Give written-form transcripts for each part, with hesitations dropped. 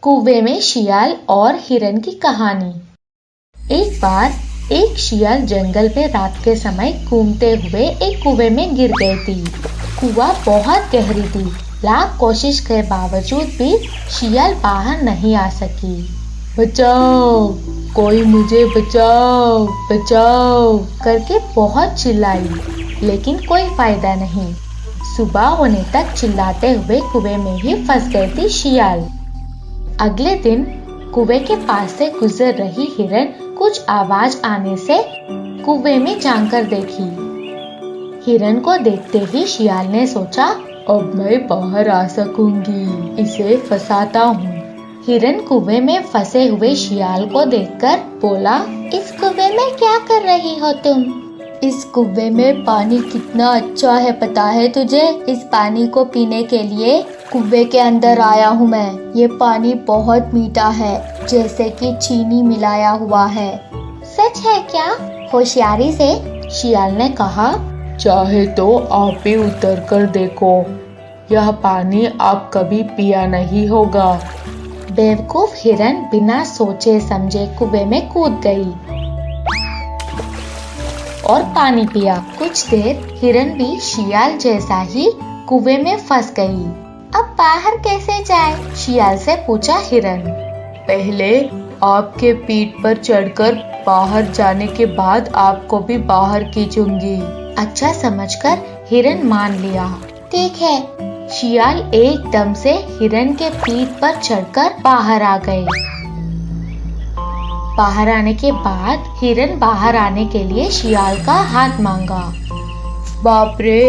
कुएं में शियाल और हिरन की कहानी। एक बार एक शियाल जंगल में रात के समय घूमते हुए एक कुएं में गिर गई थी। कुआं बहुत गहरी थी। लाख कोशिश के बावजूद भी शियाल बाहर नहीं आ सकी। बचाओ, कोई मुझे बचाओ बचाओ करके बहुत चिल्लाई, लेकिन कोई फायदा नहीं। सुबह होने तक चिल्लाते हुए कुएं में ही फंस गई थी शियाल। अगले दिन कुएं के पास से गुजर रही हिरन कुछ आवाज आने से कुएं में झांक कर देखी। हिरन को देखते ही शियाल ने सोचा, अब मैं बाहर आ सकूंगी, इसे फंसाता हूँ। हिरन कुएं में फंसे हुए शियाल को देखकर बोला, इस कुएं में क्या कर रही हो तुम? इस कुएं में पानी कितना अच्छा है पता है तुझे? इस पानी को पीने के लिए कुएं के अंदर आया हूँ मैं। ये पानी बहुत मीठा है, जैसे कि चीनी मिलाया हुआ है। सच है क्या? होशियारी से शियाल ने कहा, चाहे तो आप भी उतर कर देखो, यह पानी आप कभी पिया नहीं होगा। बेवकूफ हिरन बिना सोचे समझे कुएं में कूद गई और पानी पिया। कुछ देर हिरन भी शियाल जैसा ही कुएं में फंस गई। अब बाहर कैसे जाए? शियाल से पूछा हिरन। पहले आपके पीठ पर चढ़कर बाहर जाने के बाद आपको भी बाहर खींचूंगी। अच्छा समझकर हिरन मान लिया। ठीक है। शियाल एकदम से हिरन के पीठ पर चढ़कर बाहर आ गए। बाहर आने के बाद हिरन बाहर आने के लिए शियाल का हाथ मांगा। बाप रे,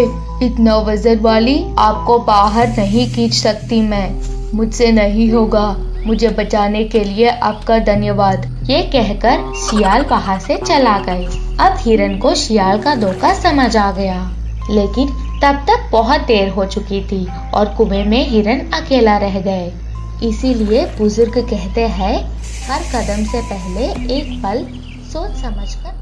इतना वजन वाली आपको बाहर नहीं खींच सकती मैं, मुझसे नहीं होगा। मुझे बचाने के लिए आपका धन्यवाद। ये कहकर शियाल वहां से चला गए। अब हिरन को शियाल का धोखा समझ आ गया, लेकिन तब तक बहुत देर हो चुकी थी और कुएं में हिरन अकेला रह गए। इसीलिए बुजुर्ग कहते हैं, हर कदम से पहले एक पल सोच समझकर